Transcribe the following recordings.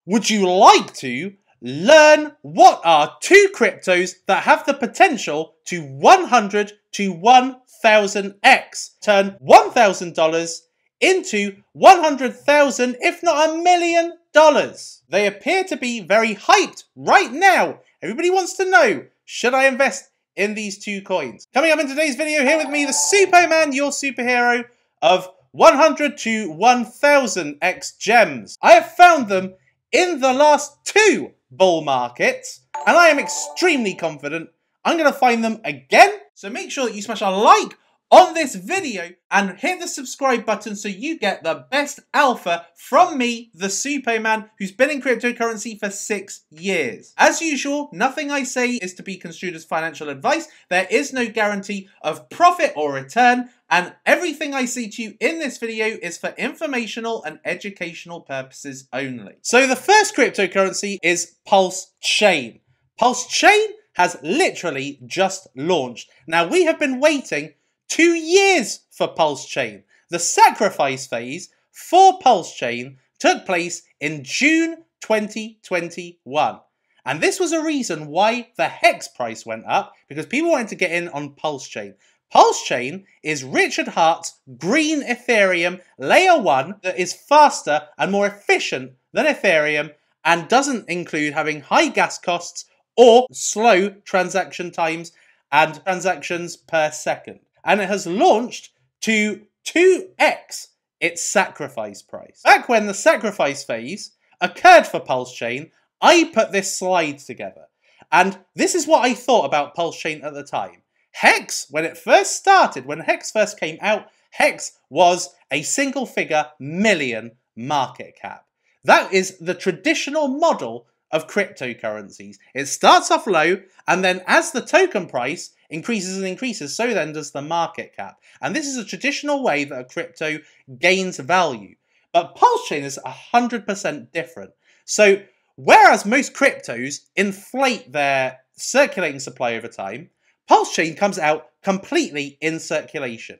Would you like to learn what are two cryptos that have the potential to 100 to 1000x? Turn $1,000 into 100,000, if not $1 million. They appear to be very hyped right now. Everybody wants to know, should I invest in these two coins? Coming up in today's video, here with me, the Suppoman, your superhero of 100 to 1000x gems. I have found them in the last two bull markets, and I am extremely confident I'm going to find them again. So make sure that you smash a like on this video and hit the subscribe button so you get the best alpha from me, the Suppoman, who's been in cryptocurrency for 6 years. As usual, nothing I say is to be construed as financial advice. There is no guarantee of profit or return, and everything I say to you in this video is for informational and educational purposes only. So the first cryptocurrency is Pulse Chain. Pulse Chain has literally just launched. Now, we have been waiting 2 years for Pulse Chain. The sacrifice phase for Pulse Chain took place in June 2021. And this was a reason why the Hex price went up, because people wanted to get in on Pulse Chain. Pulse Chain is Richard Heart's green Ethereum layer 1 that is faster and more efficient than Ethereum and doesn't include having high gas costs or slow transaction times and transactions per second. And it has launched to 2x its sacrifice price. Back when the sacrifice phase occurred for Pulse Chain, I put this slide together. And this is what I thought about Pulse Chain at the time. Hex, when it first started, when Hex first came out, Hex was a single-figure million market cap. That is the traditional model of cryptocurrencies. It starts off low, and then as the token price increases and increases, so then does the market cap. And this is a traditional way that a crypto gains value. But Pulse Chain is 100% different. So whereas most cryptos inflate their circulating supply over time, Pulse Chain comes out completely in circulation.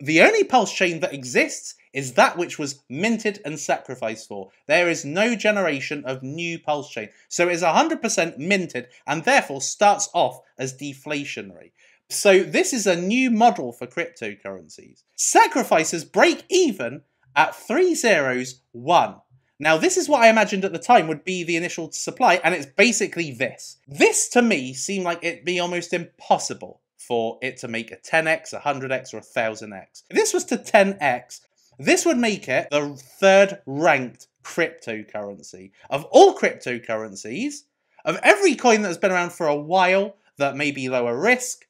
The only Pulse Chain that exists is that which was minted and sacrificed for. There is no generation of new Pulse Chain. So it is 100% minted and therefore starts off as deflationary. So this is a new model for cryptocurrencies. Sacrifices break even at 301. Now this is what I imagined at the time would be the initial supply, and it's basically this. This to me seemed like it'd be almost impossible for it to make a 10x, 100x, or 1000x. If this was to 10x, this would make it the third ranked cryptocurrency. Of all cryptocurrencies, of every coin that has been around for a while that may be lower risk,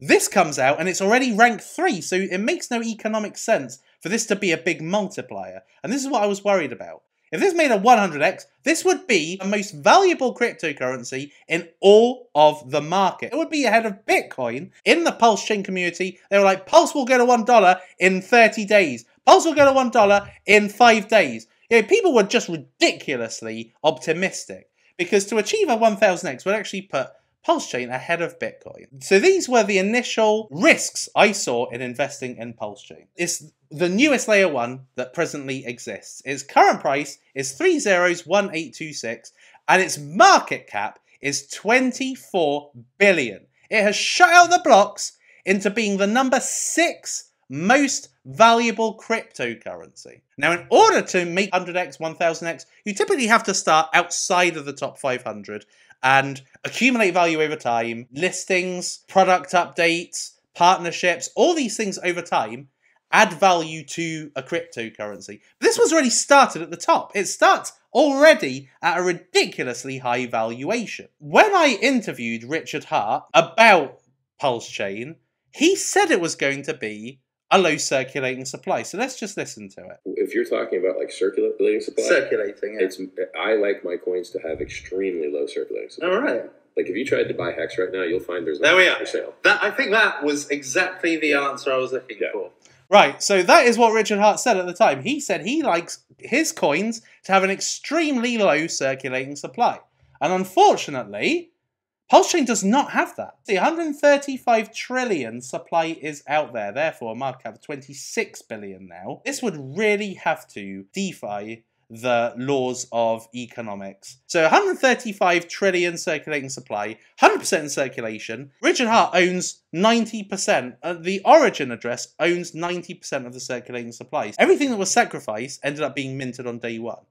this comes out and it's already ranked 3, so it makes no economic sense for this to be a big multiplier. And this is what I was worried about. If this made a 100x, this would be the most valuable cryptocurrency in all of the market. It would be ahead of Bitcoin. In the Pulse Chain community, they were like, Pulse will go to $1 in 30 days. Pulse will go to $1 in 5 days. You know, people were just ridiculously optimistic because to achieve a 1000x would actually put Pulse Chain ahead of Bitcoin. So these were the initial risks I saw in investing in Pulse Chain. It's the newest layer 1 that presently exists. Its current price is 301826 and its market cap is 24 billion. It has shut out the blocks into being the number 6 most valuable cryptocurrency. Now, in order to make 100x, 1000x, you typically have to start outside of the top 500 and accumulate value over time, listings, product updates, partnerships, all these things over time add value to a cryptocurrency. But this was already started at the top. It starts already at a ridiculously high valuation. When I interviewed Richard Hart about Pulse Chain, he said it was going to be a low circulating supply. So let's just listen to it. If you're talking about like circulating supply, I like my coins to have extremely low circulating supply. All right. Like if you tried to buy Hex right now, you'll find there's no for sale. I think that was exactly the answer I was looking for. Right, so that is what Richard Hart said at the time. He said he likes his coins to have an extremely low circulating supply. And unfortunately, Pulse Chain does not have that. The 135 trillion supply is out there, therefore a market cap of 26 billion now. This would really have to defy the laws of economics. So 135 trillion circulating supply, 100% in circulation. Richard Hart owns 90%. The origin address owns 90% of the circulating supplies. Everything that was sacrificed ended up being minted on day one.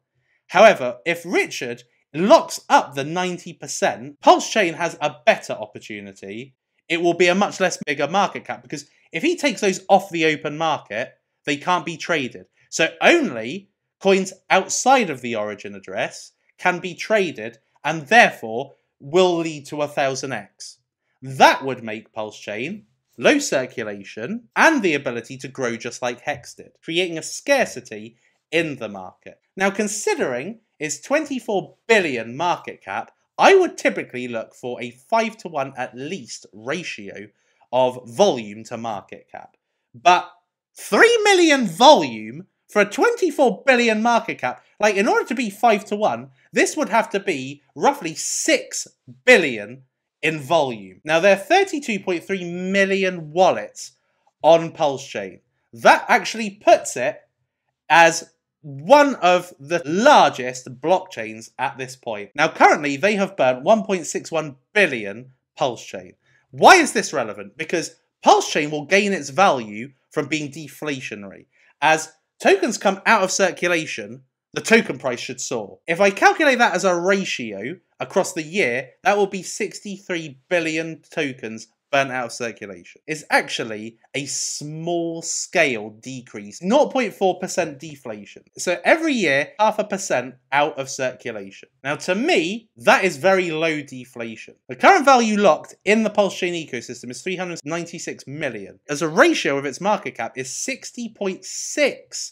However, if Richard locks up the 90%, Pulse Chain has a better opportunity. It will be a much less bigger market cap, because if he takes those off the open market, they can't be traded. So only coins outside of the origin address can be traded, and therefore will lead to 1000x. That would make Pulse Chain low circulation and the ability to grow just like Hex did, creating a scarcity in the market. Now, considering its 24 billion market cap, I would typically look for a 5-to-1 at least ratio of volume to market cap. But 3 million volume for a 24 billion market cap, like, in order to be 5-to-1, this would have to be roughly 6 billion in volume. Now, there are 32.3 million wallets on Pulse Chain. That actually puts it as one of the largest blockchains at this point. Now, currently, they have burnt 1.61 billion Pulse Chain. Why is this relevant? Because Pulse Chain will gain its value from being deflationary. As tokens come out of circulation, the token price should soar. If I calculate that as a ratio across the year, that will be 63 billion tokens burnt out of circulation. It's actually a small scale decrease, 0.4% deflation. So every year, 0.5% out of circulation. Now, to me, that is very low deflation. The current value locked in the Pulse Chain ecosystem is 396 million. As a ratio of its market cap is 60.6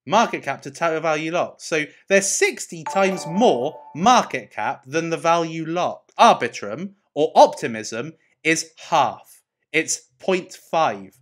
market cap to total value locked. So there's 60 times more market cap than the value locked. Arbitrum or optimism is half. It's 0.5.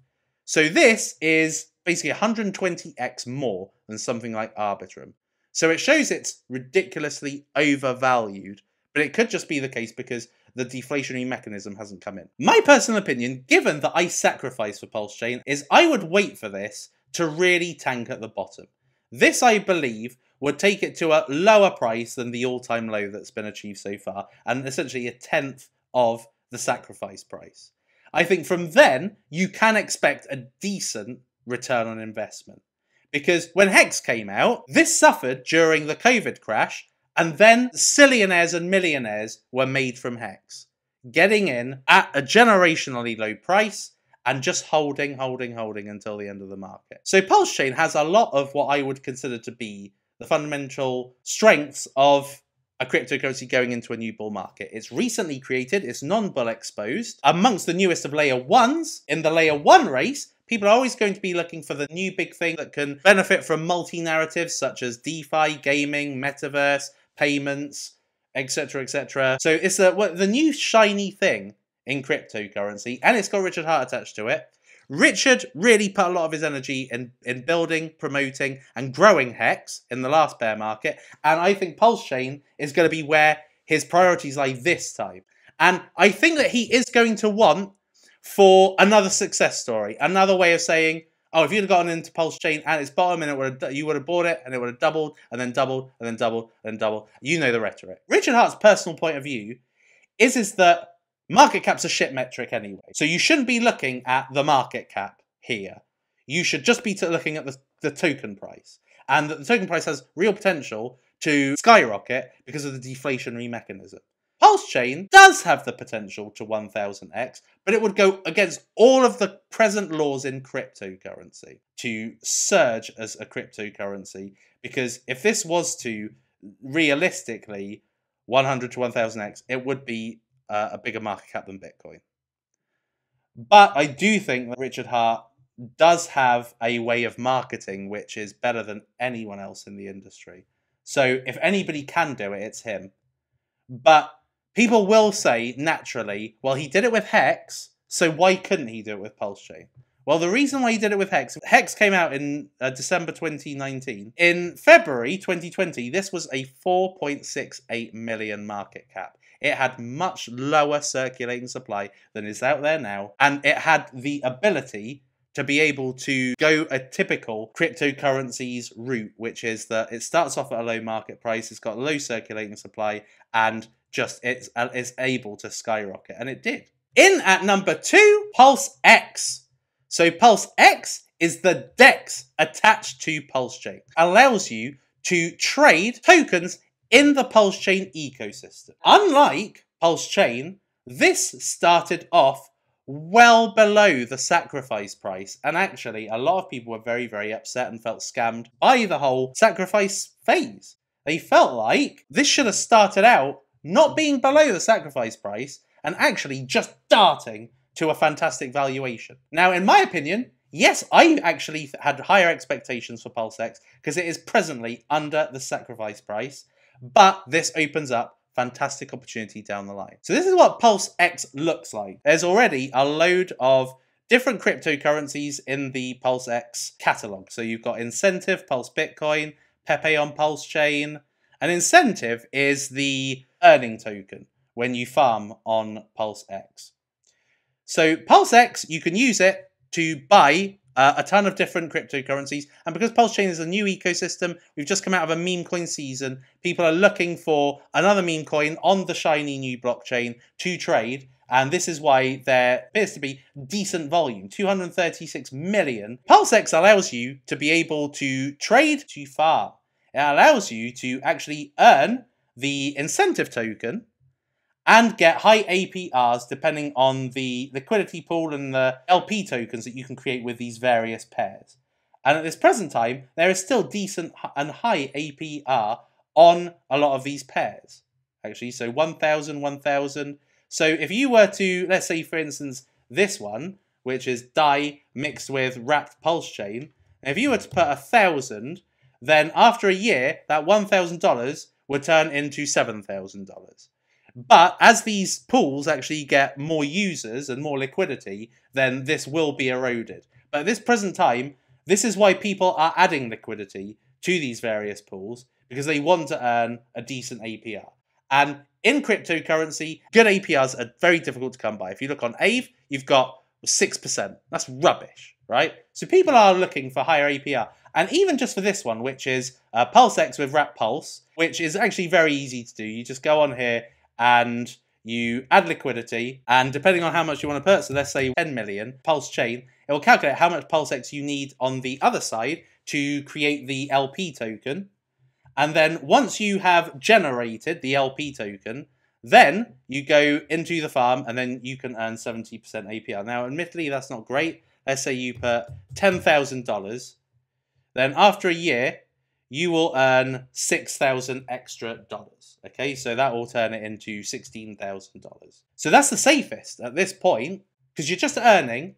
So this is basically 120x more than something like Arbitrum. So it shows it's ridiculously overvalued, but it could just be the case because the deflationary mechanism hasn't come in. My personal opinion, given that I sacrifice for Pulse Chain, is I would wait for this to really tank at the bottom. This, I believe, would take it to a lower price than the all-time low that's been achieved so far, and essentially a tenth of the sacrifice price. I think from then, you can expect a decent return on investment. Because when Hex came out, this suffered during the COVID crash, and then zillionaires and millionaires were made from Hex, getting in at a generationally low price and just holding until the end of the market. So Pulse Chain has a lot of what I would consider to be the fundamental strengths of a cryptocurrency going into a new bull market. It's recently created, it's non-bull exposed, amongst the newest of layer ones. In the layer one race, people are always going to be looking for the new big thing that can benefit from multi-narratives such as DeFi, gaming, metaverse, payments, etc, etc. So it's the new shiny thing in cryptocurrency, and it's got Richard Hart attached to it. Richard really put a lot of his energy in building, promoting, and growing Hex in the last bear market, and I think Pulse Chain is going to be where his priorities lie this time. And I think that he is going to want for another success story, another way of saying, oh, if you'd have gotten into Pulse Chain at its bottom, and you would have bought it, and it would have doubled, and then doubled, and then doubled, and then doubled. You know the rhetoric. Richard Hart's personal point of view is that market cap's a shit metric anyway. So you shouldn't be looking at the market cap here. You should just be looking at the token price. And that the token price has real potential to skyrocket because of the deflationary mechanism. Pulse Chain does have the potential to 1000x, but it would go against all of the present laws in cryptocurrency to surge as a cryptocurrency. Because if this was to realistically 100 to 1000x, it would be a bigger market cap than Bitcoin. But I do think that Richard Hart does have a way of marketing which is better than anyone else in the industry. So if anybody can do it, it's him. But people will say, naturally, well, he did it with Hex, so why couldn't he do it with Pulse Chain? Well, the reason why he did it with Hex came out in December 2019. In February 2020, this was a 4.68 million market cap. It had much lower circulating supply than is out there now, and it had the ability to be able to go a typical cryptocurrencies route, which is that it starts off at a low market price, it's got low circulating supply, and just it's able to skyrocket, and it did. In at number 2, Pulse X. So Pulse X is the DEX attached to Pulse Chain. Allows you to trade tokens in the Pulse Chain ecosystem. Unlike Pulse Chain, this started off well below the sacrifice price, and actually a lot of people were very, very upset and felt scammed by the whole sacrifice phase. They felt like this should have started out not being below the sacrifice price and actually just darting to a fantastic valuation. Now, in my opinion, yes, I actually had higher expectations for Pulse X because it is presently under the sacrifice price, but this opens up fantastic opportunity down the line. So this is what Pulse X looks like. There's already a load of different cryptocurrencies in the Pulse X catalog. So you've got Incentive, Pulse Bitcoin, Pepe on Pulse Chain. An incentive is the earning token when you farm on Pulse X. So Pulse X, you can use it to buy a ton of different cryptocurrencies. And because Pulse Chain is a new ecosystem, we've just come out of a meme coin season. People are looking for another meme coin on the shiny new blockchain to trade. And this is why there appears to be decent volume, 236 million. Pulse X allows you to be able to trade to farm. It allows you to actually earn the incentive token and get high APRs depending on the liquidity pool and the LP tokens that you can create with these various pairs. And at this present time, there is still decent and high APR on a lot of these pairs. Actually, so 1,000, 1,000. So if you were to, let's say for instance, this one, which is DAI mixed with wrapped Pulse Chain, if you were to put 1,000, then after a year, that $1,000 would turn into $7,000. But as these pools actually get more users and more liquidity, then this will be eroded. But at this present time, this is why people are adding liquidity to these various pools, because they want to earn a decent APR. And in cryptocurrency, good APRs are very difficult to come by. If you look on Aave, you've got 6%. That's rubbish, right? So people are looking for higher APR. And even just for this one, which is Pulse X with Wrap Pulse, which is actually very easy to do. You just go on here and you add liquidity, and depending on how much you want to put, so let's say 10 million Pulse Chain, it will calculate how much Pulse X you need on the other side to create the LP token. And then once you have generated the LP token, then you go into the farm and then you can earn 70% APR. Now, admittedly, that's not great. Let's say you put $10,000. Then after a year, you will earn $6,000 extra dollars. Okay, so that will turn it into $16,000. So that's the safest at this point, because you're just earning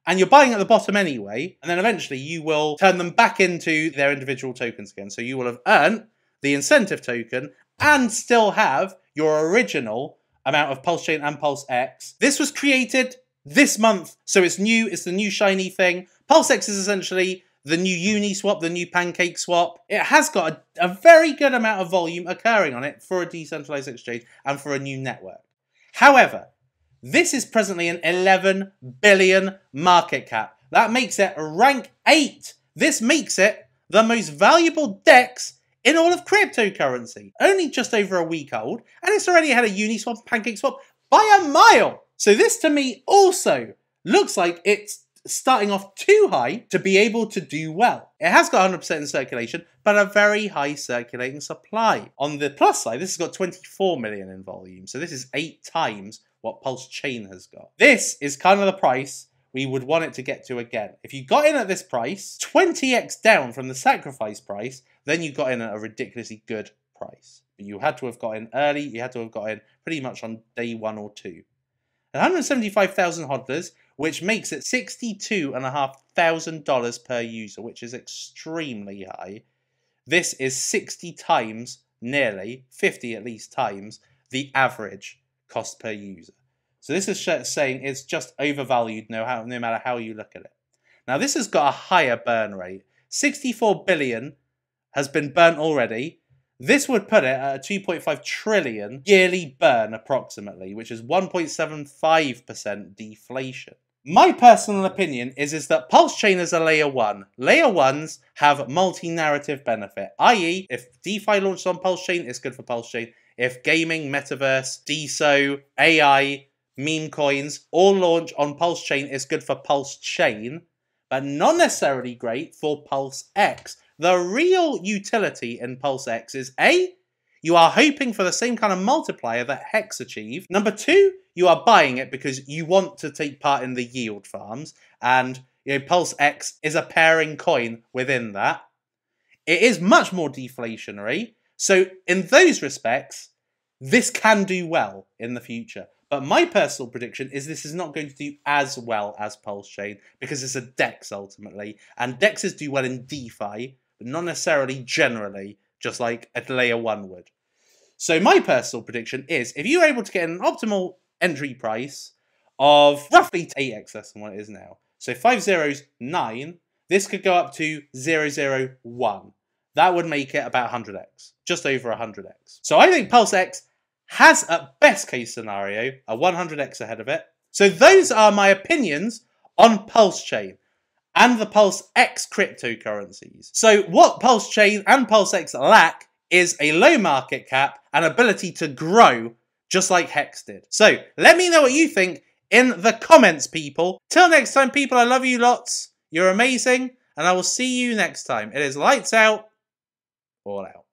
and you're buying at the bottom anyway, and then eventually you will turn them back into their individual tokens again. So you will have earned the incentive token and still have your original amount of Pulse Chain and Pulse X. This was created this month, so it's new, it's the new shiny thing. Pulse X is essentially the new Uniswap, the new Pancake Swap. It has got a very good amount of volume occurring on it for a decentralized exchange and for a new network. However, this is presently an 11 billion market cap. That makes it rank 8. This makes it the most valuable DEX in all of cryptocurrency. Only just over a week old, and it's already had a Uniswap, Pancake Swap by a mile. So this to me also looks like it's starting off too high to be able to do well. It has got 100% in circulation, but a very high circulating supply. On the plus side, this has got 24 million in volume. So this is 8 times what Pulse Chain has got. This is kind of the price we would want it to get to again. If you got in at this price, 20x down from the sacrifice price, then you got in at a ridiculously good price. But you had to have got in early, you had to have got in pretty much on day 1 or 2. 175,000 hodlers, which makes it $62,500 per user, which is extremely high. This is 60 times, nearly 50 at least times, the average cost per user. So this is saying it's just overvalued no matter how you look at it. Now this has got a higher burn rate. 64 billion has been burnt already. This would put it at a 2.5 trillion yearly burn approximately, which is 1.75% deflation. My personal opinion is that Pulse Chain is a layer 1. Layer 1s have multi-narrative benefit, i.e. if DeFi launches on Pulse Chain, it's good for Pulse Chain. If gaming, metaverse, DeSo, AI, meme coins all launch on Pulse Chain, it's good for Pulse Chain, but not necessarily great for Pulse X. The real utility in Pulse X is A, you are hoping for the same kind of multiplier that Hex achieved. Number 2, you are buying it because you want to take part in the yield farms. And Pulse X is a pairing coin within that. It is much more deflationary. So in those respects, this can do well in the future. But my personal prediction is this is not going to do as well as Pulse Chain because it's a DEX ultimately. And DEXs do well in DeFi, but not necessarily generally, just like a layer 1 would. So my personal prediction is if you're able to get an optimal entry price of roughly 8x less than what it is now. So 5 zeros, 9. This could go up to 001. That would make it about 100x, just over 100x. So I think Pulse X has, at best case scenario, a 100x ahead of it. So those are my opinions on Pulse Chain and the Pulse X cryptocurrencies. So what Pulse Chain and Pulse X lack is a low market cap and ability to grow just like Hex did. So let me know what you think in the comments, people. Till next time, people, I love you lots. You're amazing, and I will see you next time. It is lights out, all out.